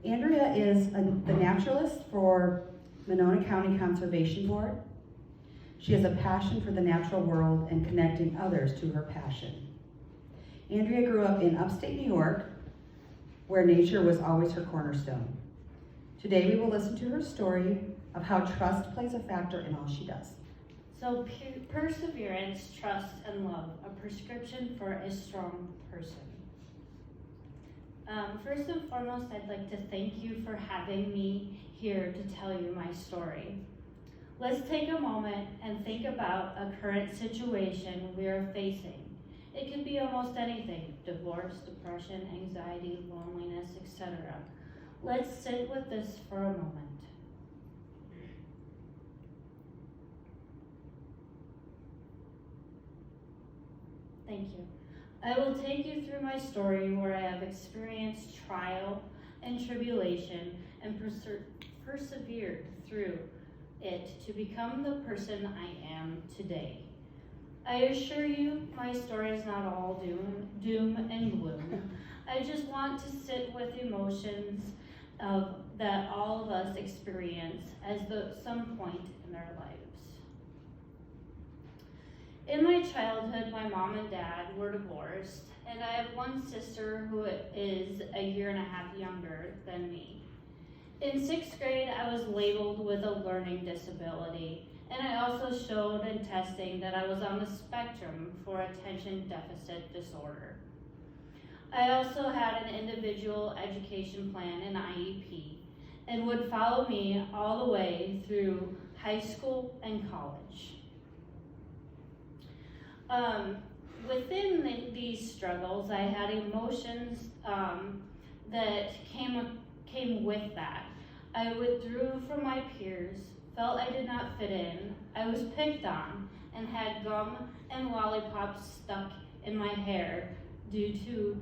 Andrea is the naturalist for Monona County Conservation Board. She has a passion for the natural world and connecting others to her passion. Andrea grew up in upstate New York, where nature was always her cornerstone. Today we will listen to her story of how trust plays a factor in all she does. So perseverance, trust, and love, a prescription for a strong person. First and foremost, I'd like to thank you for having me here to tell you my story. Let's take a moment and think about a current situation we are facing. It could be almost anything: divorce, depression, anxiety, loneliness, etc. Let's sit with this for a moment. Thank you. I will take you through my story where I have experienced trial and tribulation and persevered through it to become the person I am today. I assure you, my story is not all doom and gloom. I just want to sit with emotions that all of us experience at some point in their lives. In my childhood, my mom and dad were divorced, and I have one sister who is a year and a half younger than me. In 6th grade, I was labeled with a learning disability, and I also showed in testing that I was on the spectrum for attention deficit disorder. I also had an individual education plan, an IEP, and would follow me all the way through high school and college. Within these struggles, I had emotions that came with that. I withdrew from my peers, felt I did not fit in, I was picked on, and had gum and lollipops stuck in my hair due to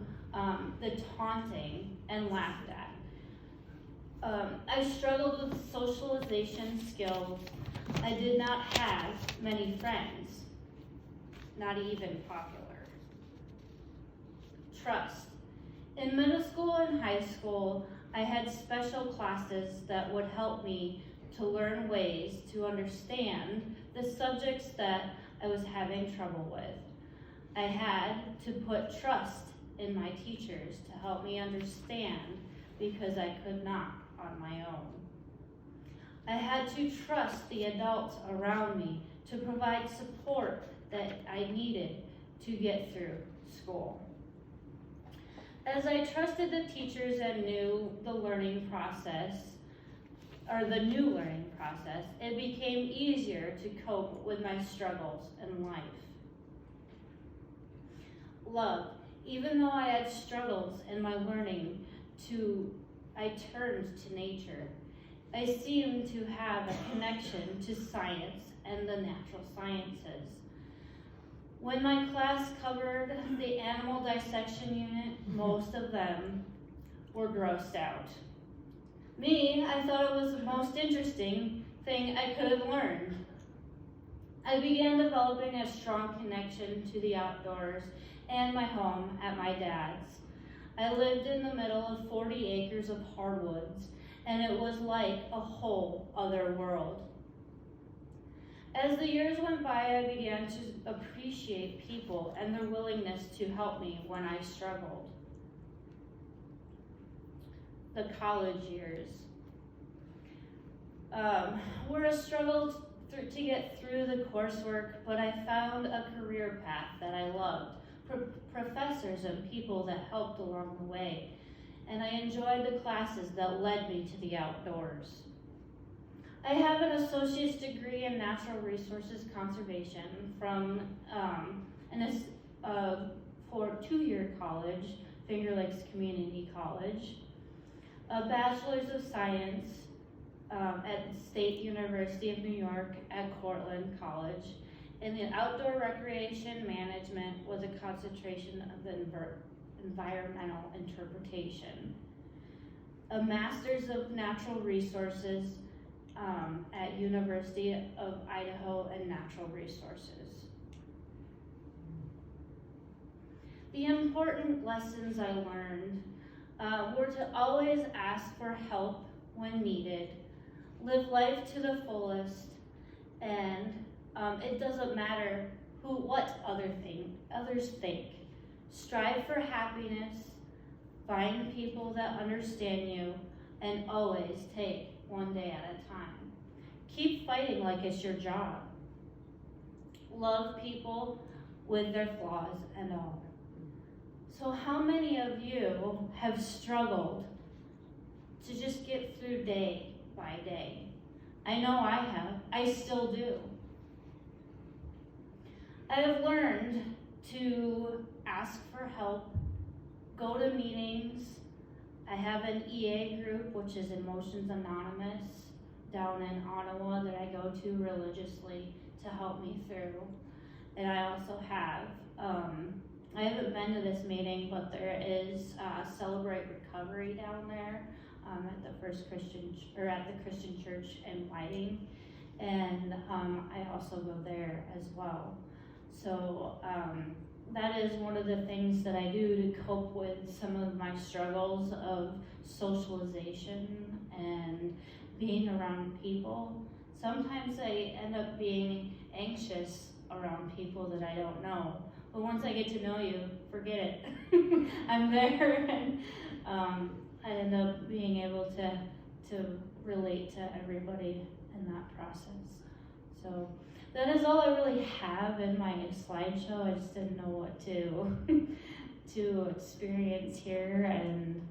the taunting and laughed at. I struggled with socialization skills. I did not have many friends, not even popular. Trust. In middle school and high school, I had special classes that would help me to learn ways to understand the subjects that I was having trouble with. I had to put trust in my teachers to help me understand because I could not on my own. I had to trust the adults around me to provide support that I needed to get through school. As I trusted the teachers and knew the learning process, the new learning process, it became easier to cope with my struggles in life. Love. Even though I had struggles in my learning, I turned to nature. I seemed to have a connection to science and the natural sciences. When my class covered the animal dissection unit, most of them were grossed out. Me, I thought it was the most interesting thing I could have learned. I began developing a strong connection to the outdoors and my home at my dad's. I lived in the middle of 40 acres of hardwoods, and it was like a whole other world. As the years went by, I began to appreciate people and their willingness to help me when I struggled. The college years were a struggle to get through the coursework, but I found a career path that I loved, professors and people that helped along the way, and I enjoyed the classes that led me to the outdoors. I have an associate's degree in natural resources conservation from for 2-year college, Finger Lakes Community College, a bachelor's of science at State University of New York at Cortland College, and the outdoor recreation management was a concentration of environmental interpretation, a master's of natural resources at University of Idaho and Natural Resources. The important lessons I learned We're to always ask for help when needed, live life to the fullest, and it doesn't matter what others think. Strive for happiness, find people that understand you, and always take one day at a time. Keep fighting like it's your job. Love people with their flaws and all. So how many of you have struggled to just get through day by day? I know I have. I still do. I have learned to ask for help, go to meetings. I have an EA group, which is Emotions Anonymous, down in Ottawa that I go to religiously to help me through. And I also have, I haven't been to this meeting, but there is Celebrate Recovery down there at the Christian Church in Whiting, and I also go there as well. So that is one of the things that I do to cope with some of my struggles of socialization and being around people. Sometimes I end up being anxious around people that I don't know. But once I get to know you, forget it. I'm there, and I end up being able to relate to everybody in that process. So that is all I really have in my slideshow. I just didn't know what to experience here. And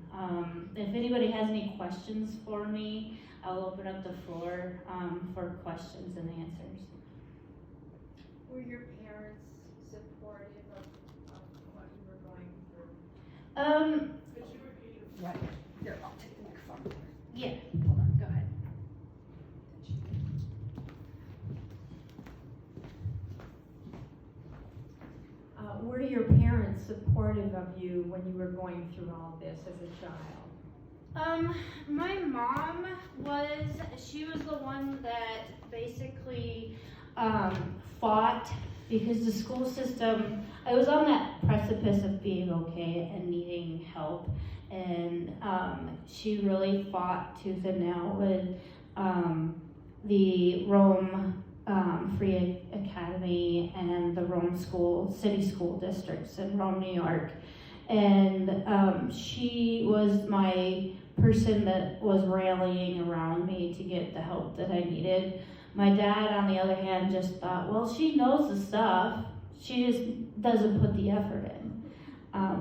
if anybody has any questions for me, I'll open up the floor for questions and answers. Were your parents supportive of what you were going through? Could you repeat your Right. Here, I'll take the microphone. Yeah, hold on, go ahead. Were your parents supportive of you when you were going through all this as a child? My mom she was the one that basically fought, because the school system, I was on that precipice of being okay and needing help, and she really fought tooth and nail with the Rome Free Academy and the Rome city school districts in Rome, New York. And she was my person that was rallying around me to get the help that I needed. My dad, on the other hand, just thought, well, she knows the stuff, she just doesn't put the effort in.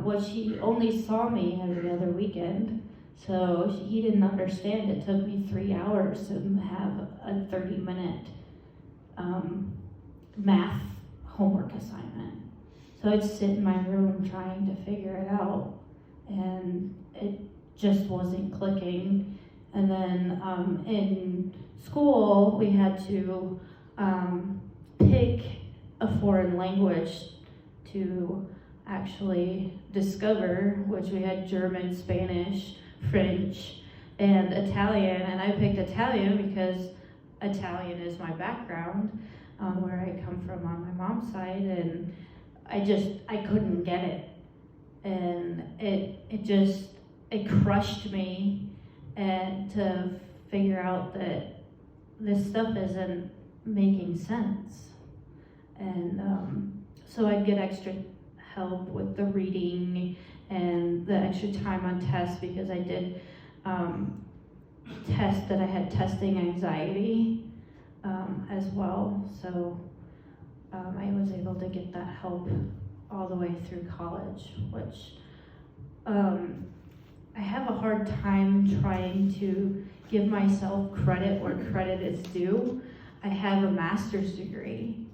Well, she only saw me every other weekend, so he didn't understand. It took me 3 hours to have a 30-minute math homework assignment. So I'd sit in my room trying to figure it out, and it just wasn't clicking. And then in school, we had to pick a foreign language to actually discover, which we had German, Spanish, French, and Italian. And I picked Italian because Italian is my background, where I come from on my mom's side, and I couldn't get it. And it crushed me, and to figure out that this stuff isn't making sense. And so I'd get extra help with the reading and the extra time on tests, because I did test that I had testing anxiety as well. So I was able to get that help all the way through college, which I have a hard time trying to give myself credit where credit is due. I have a master's degree.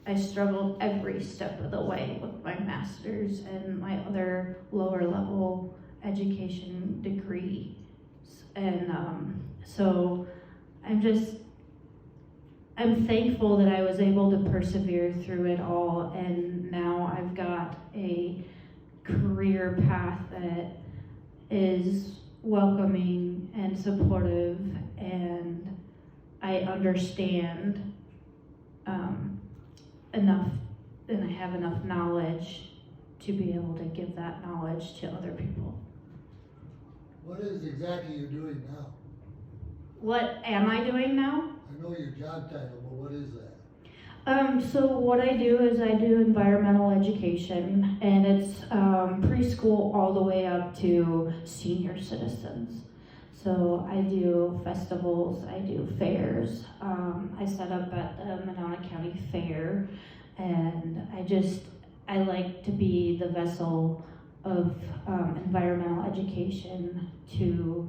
I struggled every step of the way with my master's and my other lower level education degree. And so I'm thankful that I was able to persevere through it all, and now I've got a career path that is welcoming and supportive, and I understand enough, and I have enough knowledge to be able to give that knowledge to other people. What is exactly you're doing now? What am I doing now? I know your job title, but what is that? So what I do is I do environmental education, and it's preschool all the way up to senior citizens. So I do festivals, I do fairs. I set up at the Monona County Fair, and I like to be the vessel of environmental education to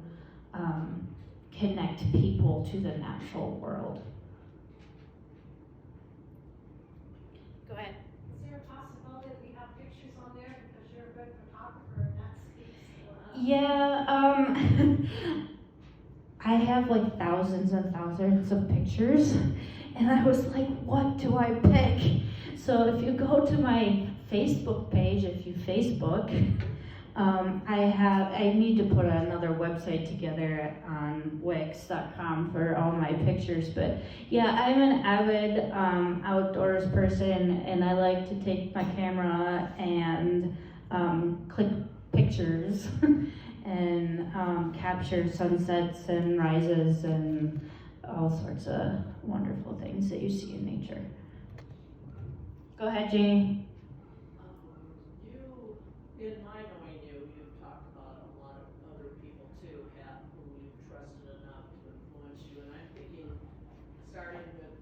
connect people to the natural world. Go ahead. Is there a possibility that we have pictures on there because you're a good photographer and that speaks to Yeah, I have like thousands and thousands of pictures, and I was like, what do I pick? So if you go to my Facebook page, if you Facebook, I need to put another website together on wix.com for all my pictures, but yeah, I'm an avid outdoors person, and I like to take my camera and click pictures and capture sunsets and rises and all sorts of wonderful things that you see in nature. Go ahead, Jeannie. In my knowing you, you've talked about a lot of other people too, whom you've trusted enough to influence you. And I'm thinking, starting with an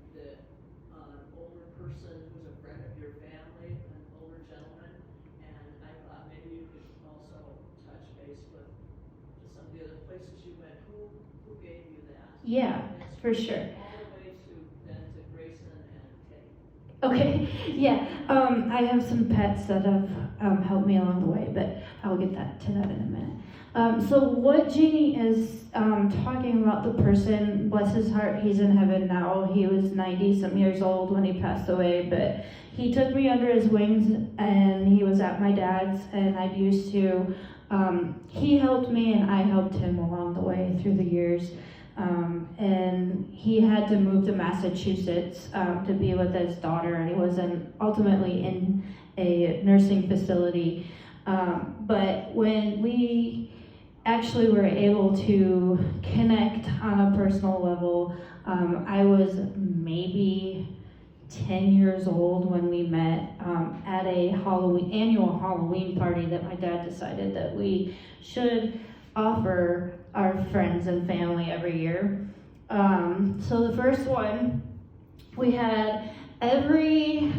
older person who's a friend of your family, an older gentleman, and I thought maybe you could also touch base with some of the other places you went. Who gave you that? Yeah, for sure. All the way to Grayson and Teddy. Okay, yeah, I have some pets that have helped me along the way, but I'll get to that in a minute. So what Jeannie is talking about, the person, bless his heart, he's in heaven now. He was 90-some years old when he passed away, but he took me under his wings, and he was at my dad's, and I used to, he helped me and I helped him along the way through the years. And he had to move to Massachusetts to be with his daughter, and he was ultimately in a nursing facility. But when we actually were able to connect on a personal level, I was maybe 10 years old when we met at a annual Halloween party that my dad decided that we should offer our friends and family every year. So the first one, we had every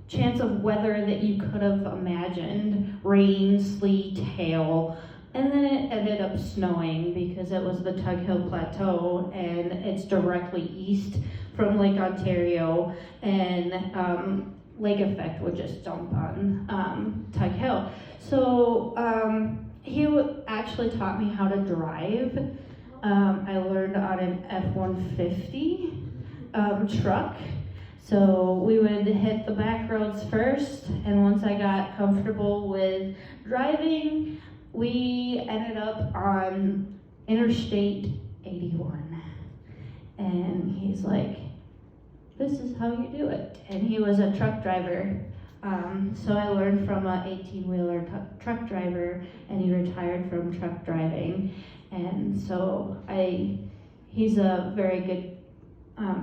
chance of weather that you could have imagined: rain, sleet, hail, and then it ended up snowing because it was the Tug Hill Plateau, and it's directly east from Lake Ontario, and lake effect would just dump on Tug Hill. So he actually taught me how to drive. I learned on an F-150 truck. So we would hit the back roads first, and once I got comfortable with driving, we ended up on Interstate 81. And he's like, this is how you do it. And he was a truck driver. So I learned from an 18-wheeler truck driver, and he retired from truck driving. And so he's a very good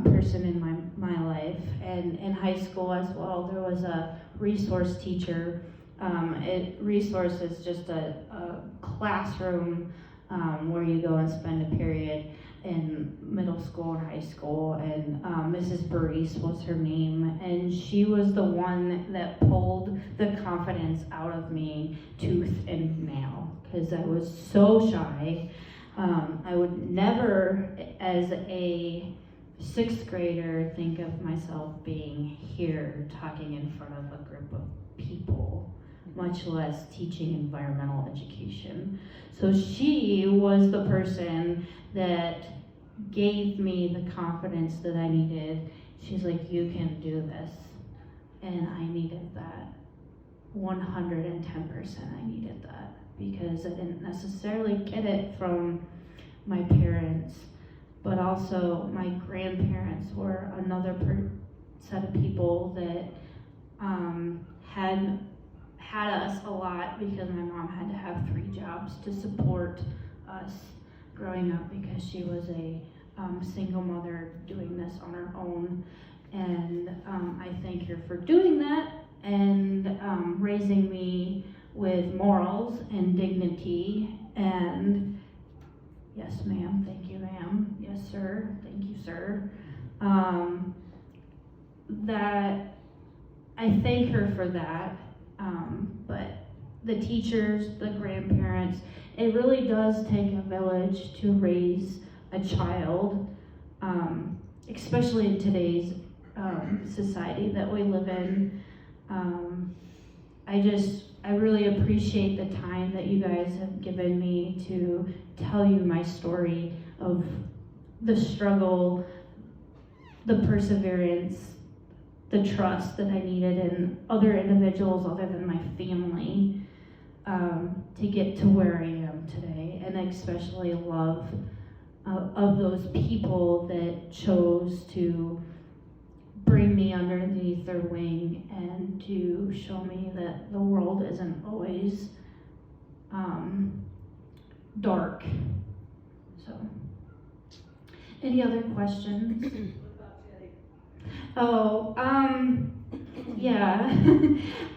person in my life. And in high school as well, there was a resource teacher. Resource is just a classroom where you go and spend a period in middle school and high school, and Mrs. Baris was her name, and she was the one that pulled the confidence out of me tooth and nail, because I was so shy. I would never, as a 6th grader, think of myself being here talking in front of a group of people, much less teaching environmental education. So she was the person that gave me the confidence that I needed. She's like, you can do this. And I needed that. 110% I needed that, because I didn't necessarily get it from my parents, but also my grandparents were another set of people that had us a lot because my mom had to have 3 jobs to support us growing up because she was a single mother doing this on her own. And I thank her for doing that and raising me with morals and dignity. And yes, ma'am, thank you, ma'am. Yes, sir, thank you, sir. That I thank her for that. But the teachers, the grandparents, it really does take a village to raise a child, especially in today's society that we live in. I really appreciate the time that you guys have given me to tell you my story of the struggle, the perseverance, the trust that I needed in other individuals other than my family to get to where I am today, and especially love of those people that chose to bring me underneath their wing and to show me that the world isn't always dark. So, any other questions? What about Teddy? Oh, yeah.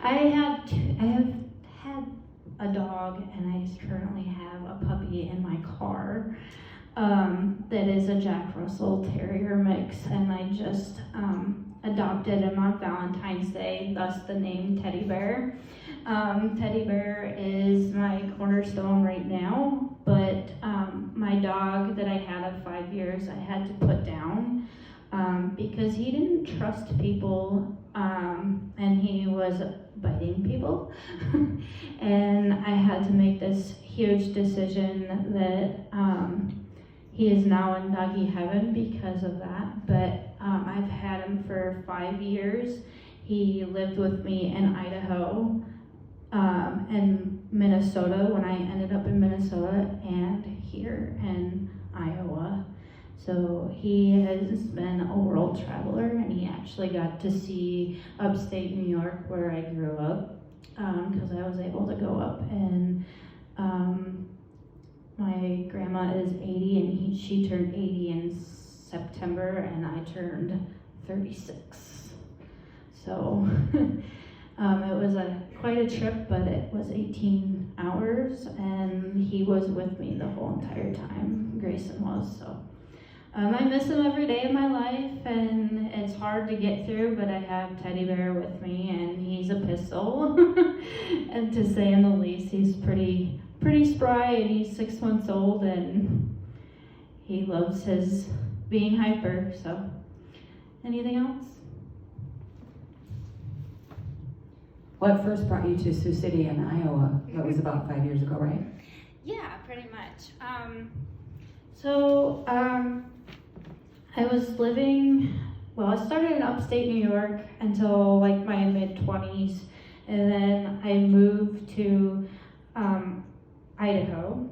I have had a dog, and I currently have a puppy in my car. That is a Jack Russell Terrier mix, and I just adopted him on Valentine's Day, thus the name Teddy Bear. Teddy Bear is my cornerstone right now, but my dog that I had of 5 years I had to put down because he didn't trust people, and he was biting people. And I had to make this huge decision that he is now in doggy heaven because of that. But I've had him for 5 years. He lived with me in Idaho and Minnesota when I ended up in Minnesota, and here in Iowa. So he has been a world traveler, and he actually got to see upstate New York where I grew up because I was able to go up. And my grandma is 80, and she turned 80 in September, and I turned 36. So it was quite a trip, but it was 18 hours, and he was with me the whole entire time. Grayson was. So I miss him every day of my life, and it's hard to get through, but I have Teddy Bear with me, and he's a pistol. And to say in the least, he's pretty spry, and he's 6 months old, and he loves his being hyper. So anything else? What first brought you to Sioux City in Iowa? That was about 5 years ago, right? Yeah, pretty much. I was I started in upstate New York until like my mid-20s, and then I moved to Idaho,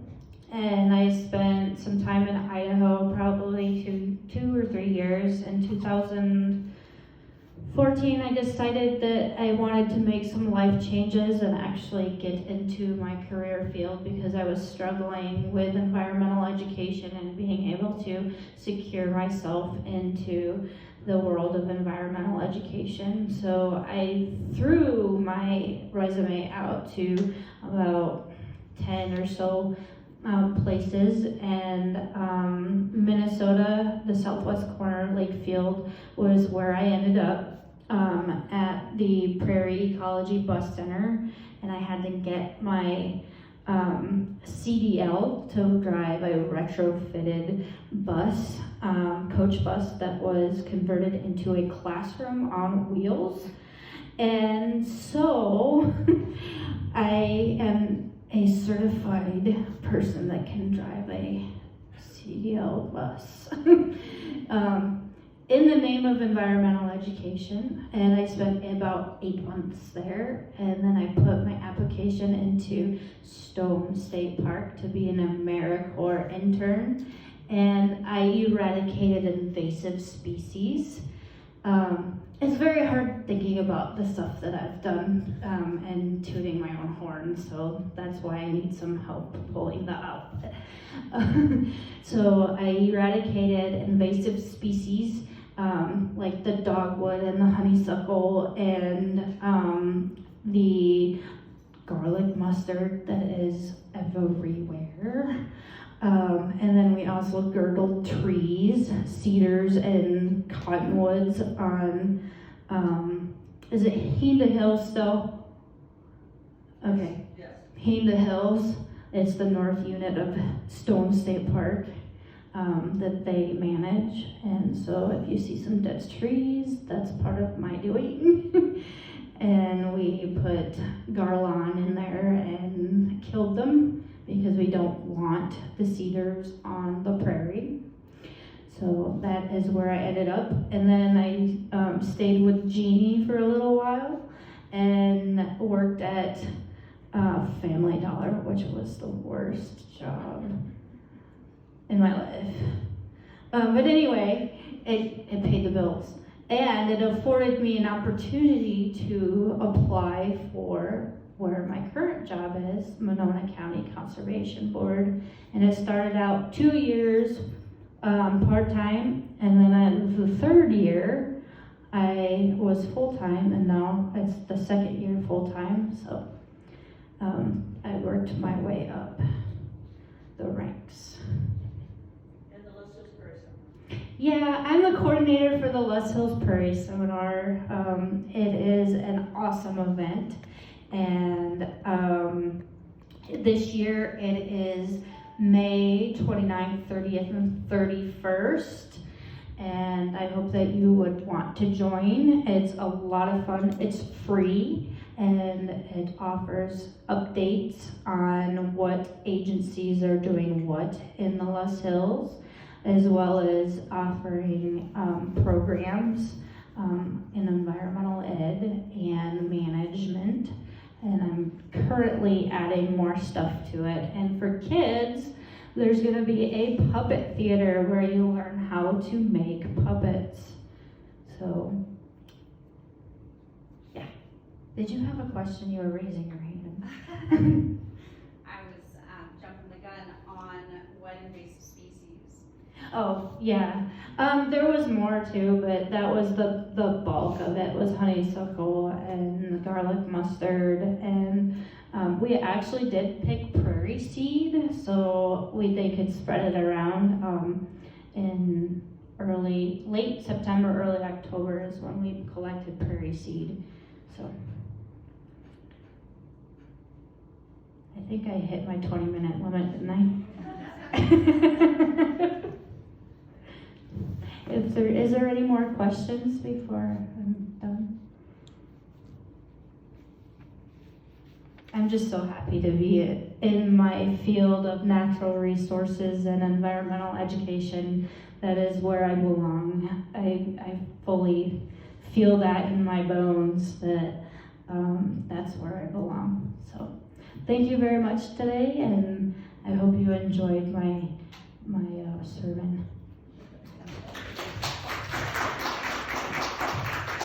and I spent some time in Idaho, probably 2 or 3 years. In 2014, I decided that I wanted to make some life changes and actually get into my career field because I was struggling with environmental education and being able to secure myself into the world of environmental education. So I threw my resume out to about 10 or so places, and Minnesota, the southwest corner, Lakefield, was where I ended up at the Prairie Ecology Bus Center, and I had to get my CDL to drive a retrofitted bus, coach bus that was converted into a classroom on wheels. And so I am a certified person that can drive a CDL bus in the name of environmental education. And I spent about 8 months there, and then I put my application into Stone State Park to be an AmeriCorps intern, and I eradicated invasive species. it's very hard thinking about the stuff that I've done and tooting my own horn, so that's why I need some help pulling that out. So I eradicated invasive species like the dogwood and the honeysuckle and the garlic mustard that is everywhere. And then we also girdled trees, cedars and cottonwoods on, is it Hinda Hills still? Okay. Yes. Hinda Hills, it's the north unit of Stone State Park that they manage. And so if you see some dead trees, that's part of my doing. And we put garland in there and killed them because we don't want the cedars on the prairie. So that is where I ended up. And then I stayed with Jeannie for a little while and worked at Family Dollar, which was the worst job in my life. But anyway, it paid the bills. And it afforded me an opportunity to apply for where my current job is, Monona County Conservation Board. And it started out 2 years part-time, and then the third year I was full-time, and now it's the second year full-time. So I worked my way up the ranks. And the list is very simple. Yeah, I'm the coordinator for the Les Hills Prairie Seminar. It is an awesome event, and this year it is May 29th, 30th, and 31st, and I hope that you would want to join. It's a lot of fun. It's free, and it offers updates on what agencies are doing what in the Les Hills, as well as offering programs in environmental ed and management. And I'm currently adding more stuff to it. And for kids, there's gonna be a puppet theater where you learn how to make puppets. So, yeah. Did you have a question? You were raising your hand. I was jumping the gun on what invasive species. Oh, yeah. There was more too, but that was the bulk of it was honeysuckle and garlic mustard. And we actually did pick prairie seed so they could spread it around in late September, early October is when we collected prairie seed. So I think I hit my 20-minute limit, didn't I? Is there any more questions before I'm done? I'm just so happy to be in my field of natural resources and environmental education. That is where I belong. I fully feel that in my bones that that's where I belong. So thank you very much today, and I hope you enjoyed my sermon.